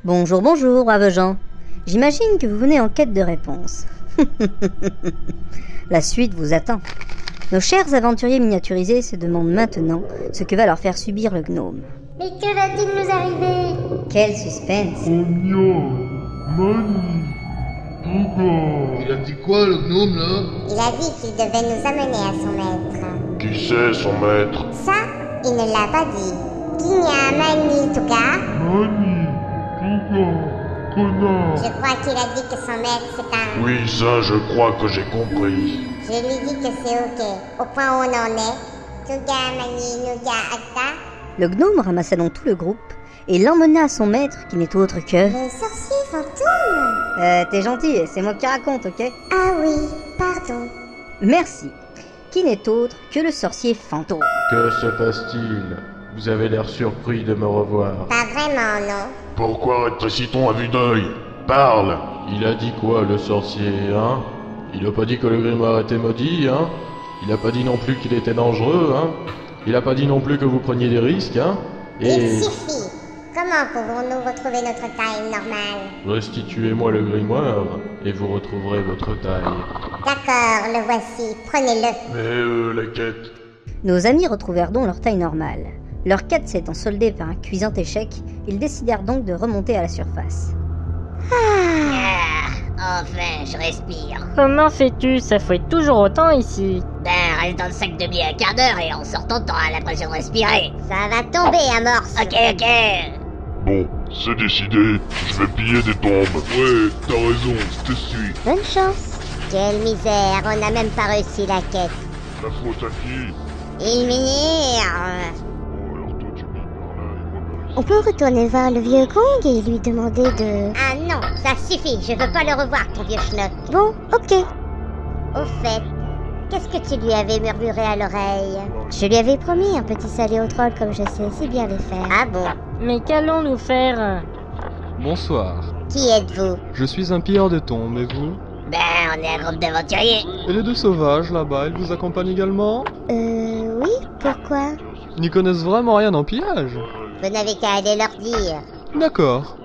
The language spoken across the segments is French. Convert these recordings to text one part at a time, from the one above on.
Bonjour, bonjour, braves gens. J'imagine que vous venez en quête de réponse. La suite vous attend. Nos chers aventuriers miniaturisés se demandent maintenant ce que va leur faire subir le gnome. Mais que va-t-il nous arriver? Quel suspense! Il a dit quoi le gnome là? Il a dit qu'il devait nous amener à son maître. Qui c'est son maître? Ça, il ne l'a pas dit. Kinya Mani Tuka. Je crois qu'il a dit que son maître c'est un... Oui, ça je crois que j'ai compris. Je lui dis que c'est ok. Au point où on en est. Tuga Mani Nuga Akta. Le gnome ramassa donc tout le groupe et l'emmena à son maître qui n'est autre que... Le sorcier fantôme. T'es gentil, c'est moi qui raconte, ok? Ah oui, pardon. Merci. Qui n'est autre que le sorcier fantôme. Que se passe-t-il? Vous avez l'air surpris de me revoir. Pas vraiment, non. Pourquoi rétrécit-on à vue d'œil? Parle! Il a dit quoi le sorcier, hein? Il a pas dit que le grimoire était maudit, hein? Il a pas dit non plus qu'il était dangereux, hein? Il a pas dit non plus que vous preniez des risques, hein? Il suffit. Comment pouvons-nous retrouver notre taille normale? Restituez-moi le grimoire et vous retrouverez votre taille. D'accord, le voici. Prenez-le. Mais la quête... Nos amis retrouvèrent donc leur taille normale. Leur quête s'étant soldée par un cuisant échec, ils décidèrent donc de remonter à la surface. Enfin, je respire. Comment fais-tu? Ça fouette toujours autant ici. Ben, reste dans le sac de billes un quart d'heure et en sortant, t'auras l'impression de respirer. Ça va tomber, Amorce. Ok. Bon, c'est décidé, je vais piller des tombes. Ouais, t'as raison, je te suis. Bonne chance. Quelle misère, on n'a même pas réussi la quête. La faute à qui? Il m'énerve. Oh, alors toi tu billes par là et moi par ici. On peut retourner voir le vieux Kong et lui demander de... Ah non, ça suffit, je veux pas le revoir, ton vieux schnock. Bon, ok. Au fait, qu'est-ce que tu lui avais murmuré à l'oreille? Je lui avais promis un petit salé au troll comme je sais si bien le faire. Ah bon? Mais qu'allons-nous faire? Bonsoir. Qui êtes-vous? Je suis un pilleur de tombes, et vous? Ben, on est un groupe d'aventuriers. Et les deux sauvages, là-bas, ils vous accompagnent également? Oui, pourquoi? Ils n'y connaissent vraiment rien en pillage. Vous n'avez qu'à aller leur dire. D'accord.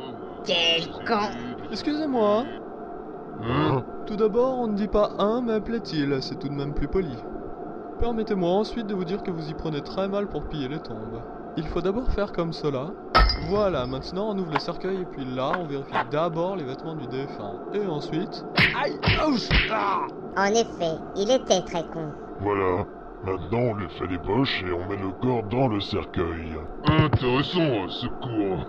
Quel con. Excusez-moi. Hein? Tout d'abord, on ne dit pas un, mais plaît-il, c'est tout de même plus poli. Permettez-moi ensuite de vous dire que vous y prenez très mal pour piller les tombes. Il faut d'abord faire comme cela. Voilà, maintenant on ouvre le cercueil et puis là, on vérifie d'abord les vêtements du défunt. Et ensuite... Aïe! Ouch! Ah! En effet, il était très con. Voilà, maintenant on lui fait les poches et on met le corps dans le cercueil. Intéressant, ce cours.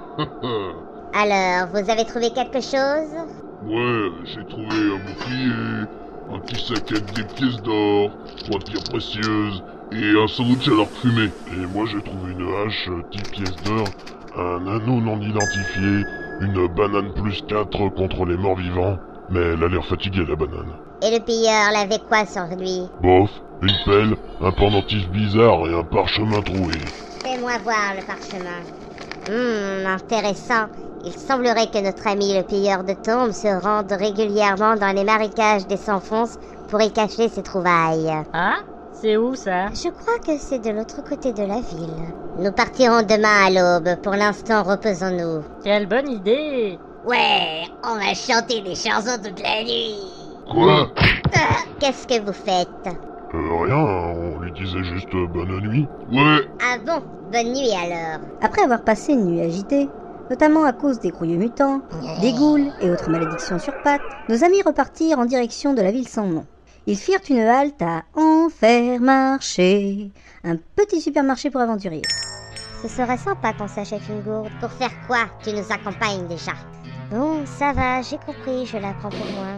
Alors, vous avez trouvé quelque chose? Ouais, j'ai trouvé un bouclier, un petit sac avec des pièces d'or, 3 pierres précieuses et un sandwich à l'or fumé. Et moi j'ai trouvé une hache, 10 pièces d'or, un anneau non identifié, une banane plus 4 contre les morts vivants. Mais elle a l'air fatiguée la banane. Et le pilleur l'avait quoi sur lui? Bof, une pelle, un pendentif bizarre et un parchemin troué. Fais-moi voir le parchemin. Intéressant. Il semblerait que notre ami le pilleur de tombes se rende régulièrement dans les marécages des Sans-Fonces pour y cacher ses trouvailles. Ah? C'est où ça? Je crois que c'est de l'autre côté de la ville. Nous partirons demain à l'aube. Pour l'instant, reposons-nous. Quelle bonne idée! Ouais, on va chanter des chansons toute la nuit. Quoi? Qu'est-ce que vous faites? Rien, on lui disait juste bonne nuit. Ouais. Ah bon? Bonne nuit alors. Après avoir passé une nuit agitée, notamment à cause des grouilleux mutants, des ghouls et autres malédictions sur pattes, nos amis repartirent en direction de la ville sans nom. Ils firent une halte à Enfermarché, un petit supermarché pour aventuriers. Ce serait sympa qu'on s'achète une gourde. Pour faire quoi? Tu nous accompagnes déjà. Bon, ça va, j'ai compris, je la prends pour moi.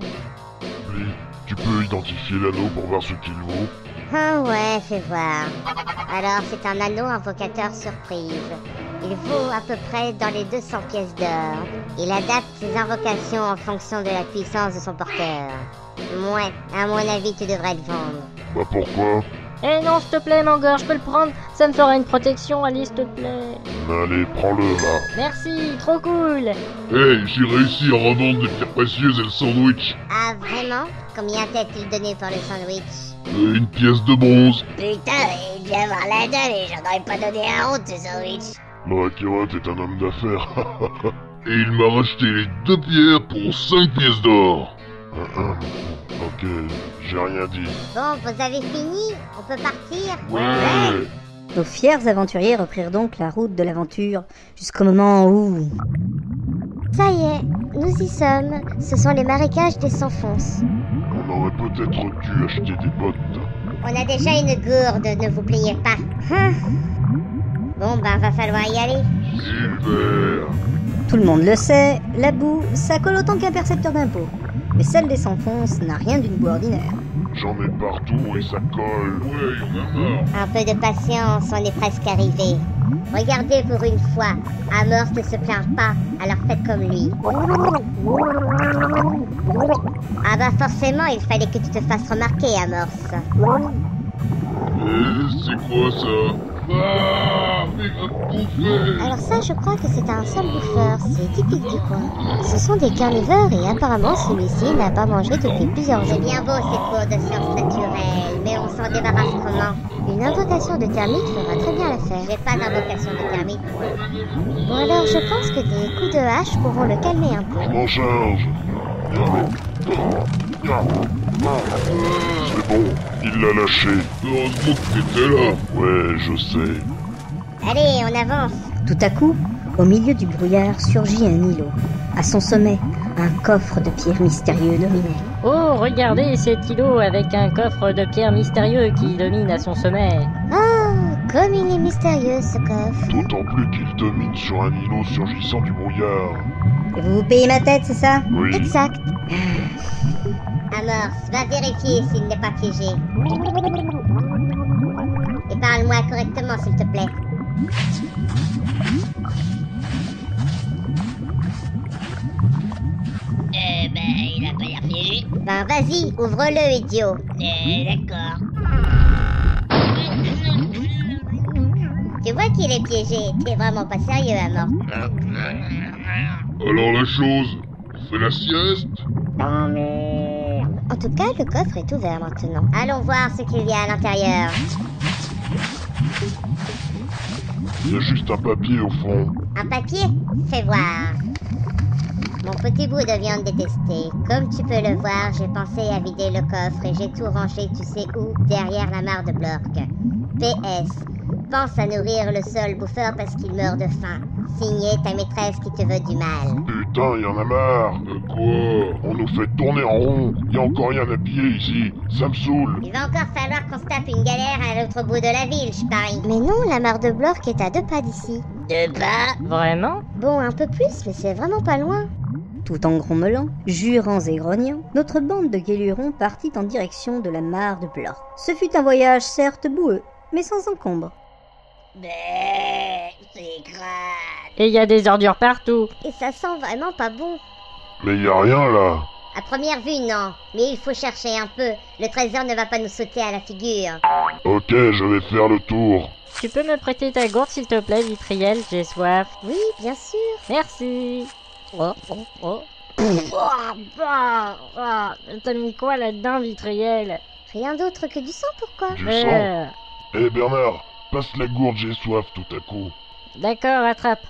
Puis, tu peux identifier l'anneau pour voir ce qu'il vaut. Ah ouais, fais voir. Alors, c'est un anneau invocateur surprise. Il vaut à peu près dans les 200 pièces d'or. Il adapte ses invocations en fonction de la puissance de son porteur. Ouais, à mon avis, tu devrais le vendre. Bah pourquoi? Eh non, s'il te plaît, Mangor, je peux le prendre. Ça me fera une protection, Alice, s'il te plaît. Allez, prends-le là. Merci, trop cool. Hey, j'ai réussi à revendre des pierres précieuses et le sandwich. Ah, vraiment? Combien t'a-t-il donné pour le sandwich? Une pièce de bronze. Putain, il vient voir la dalle et j'en aurais pas donné un rond de ce sandwich. L'Akira est un homme d'affaires. et il m'a racheté les 2 pierres pour 5 pièces d'or. Ok, j'ai rien dit. Bon, vous avez fini? On peut partir? Ouais. Nos fiers aventuriers reprirent donc la route de l'aventure jusqu'au moment où... Ça y est, nous y sommes. Ce sont les marécages des Sans-Fonces. On aurait peut-être dû acheter des bottes. On a déjà une gourde, ne vous pliez pas. Bon, va falloir y aller. Super. Tout le monde le sait, la boue, ça colle autant qu'un percepteur d'impôts. Mais celle des Sans-Fonces n'a rien d'une boue ordinaire. J'en ai partout et ça colle. Ouais, y'en a marre. Un peu de patience, on est presque arrivé. Regardez pour une fois, Amorce ne se plaint pas, alors faites comme lui. Ah bah forcément, il fallait que tu te fasses remarquer, Amorce. C'est quoi ça? Ah, mais il va te bouffer. Alors ça, je crois que c'est un sale bouffeur, c'est typique du coin. Ce sont des carnivores et apparemment celui-ci n'a pas mangé depuis plusieurs C'est années. bien beau ces cours de sciences naturelles, mais on s'en débarrasse comment? Une invocation de termite fera très bien l'affaire. J'ai pas d'invocation de termite. Bon alors, je pense que des coups de hache pourront le calmer un peu. Je m'en charge. C'est bon, il l'a lâché. Heureusement que t'étais là. Ouais, je sais. Allez, on avance. Tout à coup, au milieu du brouillard surgit un îlot. À son sommet, un coffre de pierre mystérieux dominait. Oh, regardez cet îlot avec un coffre de pierre mystérieux qui domine à son sommet. Oh, comme il est mystérieux ce coffre. D'autant plus qu'il domine sur un îlot surgissant du brouillard. Et vous payez ma tête, c'est ça? Oui. Exact. Amorce, va vérifier s'il n'est pas piégé. Et parle-moi correctement s'il te plaît. Il a pas l'air piégé. Ben vas-y, ouvre-le, idiot. D'accord. Tu vois qu'il est piégé. T'es vraiment pas sérieux, Amorce. Alors la chose, on fait la sieste? En tout cas, le coffre est ouvert maintenant. Allons voir ce qu'il y a à l'intérieur. Il y a juste un papier au fond. Un papier? Fais voir. Mon petit bout de viande détestée. Comme tu peux le voir, j'ai pensé à vider le coffre et j'ai tout rangé tu sais où, derrière la mare de Blork. PS. Pense à nourrir le seul bouffeur parce qu'il meurt de faim. Signé ta maîtresse qui te veut du mal. Putain, il y en a marre. Quoi? On nous fait tourner en rond. Il y a encore rien à piller ici. Ça me saoule. Il va encore falloir qu'on se tape une galère à l'autre bout de la ville, je parie. Mais non, la mare de Blork est à 2 pas d'ici. 2 pas? Vraiment? Bon, un peu plus, mais c'est vraiment pas loin. Tout en grommelant, jurant et grognant, notre bande de guélurons partit en direction de la mare de Blork. Ce fut un voyage certes boueux, mais sans encombre. C'est crade. Et il y a des ordures partout. Et ça sent vraiment pas bon. Mais il y a rien là. À première vue, non. Mais il faut chercher un peu. Le trésor ne va pas nous sauter à la figure. Ok, je vais faire le tour. Tu peux me prêter ta gourde s'il te plaît, Vitriel? J'ai soif. Oui, bien sûr. Merci. Oh. T'as mis quoi là-dedans, Vitriel? Rien d'autre que du sang, pourquoi? Du sang. Eh Bernard, passe la gourde, j'ai soif tout à coup. D'accord, attrape.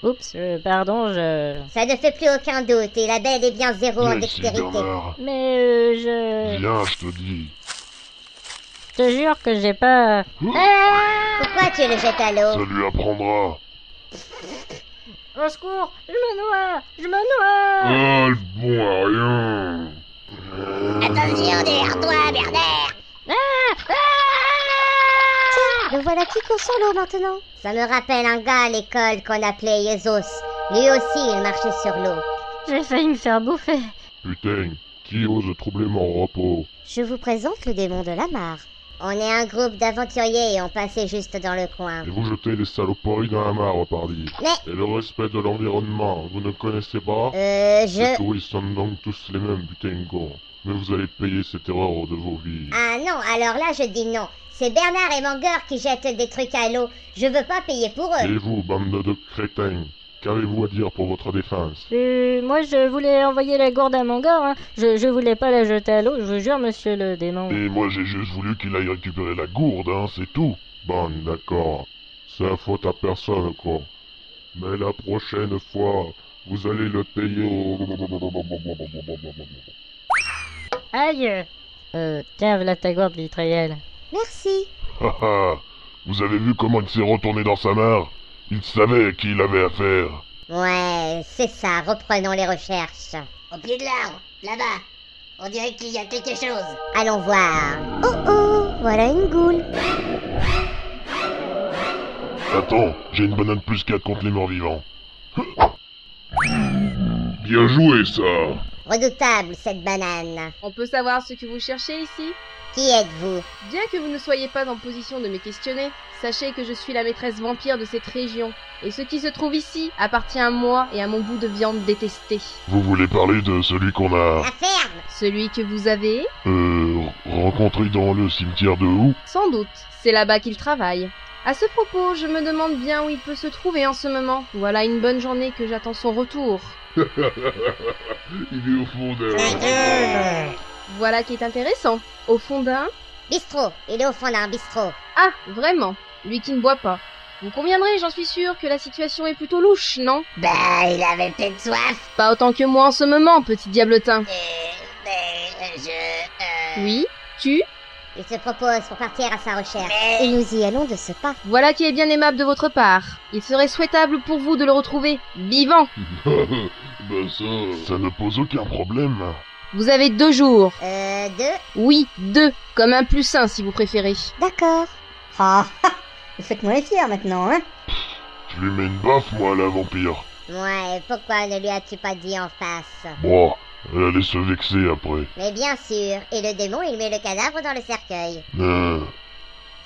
Oups, pardon, je... Ça ne fait plus aucun doute, et la belle est bien 0 en Viens ici, dextérité. Bernard. Mais je... Viens, je te dis. Je te jure que j'ai pas... Pourquoi tu le jettes à Ça l'eau? lui apprendra. Au secours, je me noie. Ah, le bon à rien. Attention derrière toi, Bernard. Tiens, le voilà qui court sur l'eau maintenant. Ça me rappelle un gars à l'école qu'on appelait Yesos. Lui aussi, il marchait sur l'eau. J'ai failli me faire bouffer. Putain, qui ose troubler mon repos? Je vous présente le démon de la mare. On est un groupe d'aventuriers et on passait juste dans le coin. Et vous jetez des saloperies dans la mare, pardi. Mais, Et le respect de l'environnement, vous ne connaissez pas? je... Tous, ils sont donc tous les mêmes, putain, con. Mais vous allez payer cette erreur de vos vies. Ah non, alors là, je dis non. C'est Bernard et Manger qui jettent des trucs à l'eau. Je veux pas payer pour eux. Et vous, bande de crétins, qu'avez-vous à dire pour votre défense? Moi je voulais envoyer la gourde à Mangor, hein. Je voulais pas la jeter à l'eau, je vous jure, monsieur le démon. Et moi, j'ai juste voulu qu'il aille récupérer la gourde, hein, c'est tout. Bon, d'accord. C'est la faute à personne, quoi. Mais la prochaine fois, vous allez le payer. Aïe. Tiens, voilà ta gourde, Vitriel. Merci. Haha, vous avez vu comment il s'est retourné dans sa mare? Il savait à qui il avait affaire. Ouais, c'est ça, reprenons les recherches. Au pied de l'arbre, là-bas. On dirait qu'il y a quelque chose. Allons voir. Oh, voilà une goule. Attends, j'ai une banane plus 4 contre les morts vivants. Bien joué, ça. Redoutable, cette banane. On peut savoir ce que vous cherchez ici? Qui êtes-vous? Bien que vous ne soyez pas en position de me questionner, sachez que je suis la maîtresse vampire de cette région. Et ce qui se trouve ici appartient à moi et à mon bout de viande détesté. Vous voulez parler de celui qu'on a... La ferme. Celui que vous avez? rencontré dans le cimetière de où? Sans doute, c'est là-bas qu'il travaille. À ce propos, je me demande bien où il peut se trouver en ce moment. Voilà une bonne journée que j'attends son retour. Il est au fond d'un... Voilà qui est intéressant. Au fond d'un... Bistrot. Il est au fond d'un bistrot. Ah, vraiment? Lui qui ne boit pas. Vous conviendrez, j'en suis sûre, que la situation est plutôt louche, non? Bah, il avait peut-être soif. Pas autant que moi en ce moment, petit diabletin. Oui? Tu? Il se propose pour partir à sa recherche. Mais- Et nous y allons de ce pas. Voilà qui est bien aimable de votre part. Il serait souhaitable pour vous de le retrouver, vivant. Ben ça ne pose aucun problème. Vous avez 2 jours. 2. Oui, 2, comme un plus 1 si vous préférez. D'accord. Ah, vous faites-moi les fiers maintenant, hein? Je lui mets une baffe, moi, à la vampire. Ouais, pourquoi ne lui as-tu pas dit en face? Bon, elle allait se vexer après. Mais bien sûr. Et le démon, il met le cadavre dans le cercueil.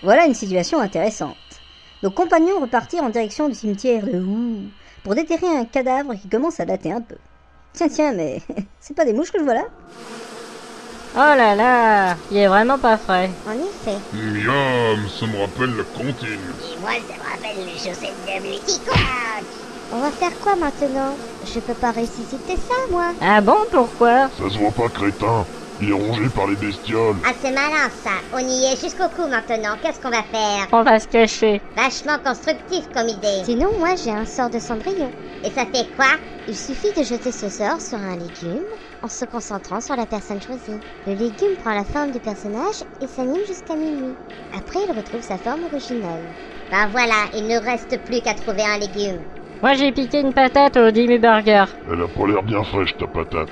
Voilà une situation intéressante. Nos compagnons repartirent en direction du cimetière de Hou pour déterrer un cadavre qui commence à dater un peu. Tiens, mais c'est pas des mouches que je vois là? Oh là là, il est vraiment pas frais. En effet. Miam, ça me rappelle la cantine. Moi, ça me rappelle les chaussettes de On va faire quoi maintenant? Je peux pas ressusciter ça, moi. Ah bon, pourquoi? Ça se voit pas, crétin. Il est rongé par les bestioles. Ah, c'est malin, ça. On y est jusqu'au cou maintenant. Qu'est-ce qu'on va faire? On va se cacher. Vachement constructif comme idée. Sinon, moi, j'ai un sort de cendrillon. Et ça fait quoi? Il suffit de jeter ce sort sur un légume en se concentrant sur la personne choisie. Le légume prend la forme du personnage et s'anime jusqu'à minuit. Après, il retrouve sa forme originelle. Ben voilà, il ne reste plus qu'à trouver un légume. Moi j'ai piqué une patate au Dimmu Burger. Elle a pas l'air bien fraîche, ta patate.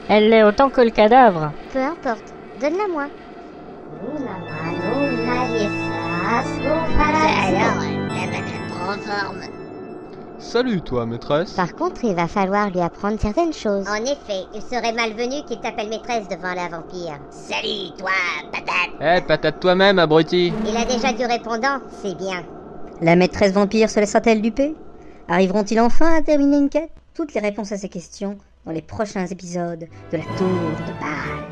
Elle l'est autant que le cadavre. Peu importe, donne-la moi. Alors, la patate prend forme. Salut toi, maîtresse. Par contre, il va falloir lui apprendre certaines choses. En effet, il serait malvenu qu'il t'appelle maîtresse devant la vampire. Salut, toi, patate. Eh, patate toi-même, abruti. Il a déjà du répondant, c'est bien. La maîtresse vampire se laissera-t-elle duper? Arriveront-ils enfin à terminer une quête? Toutes les réponses à ces questions dans les prochains épisodes de la Tour de Bâle.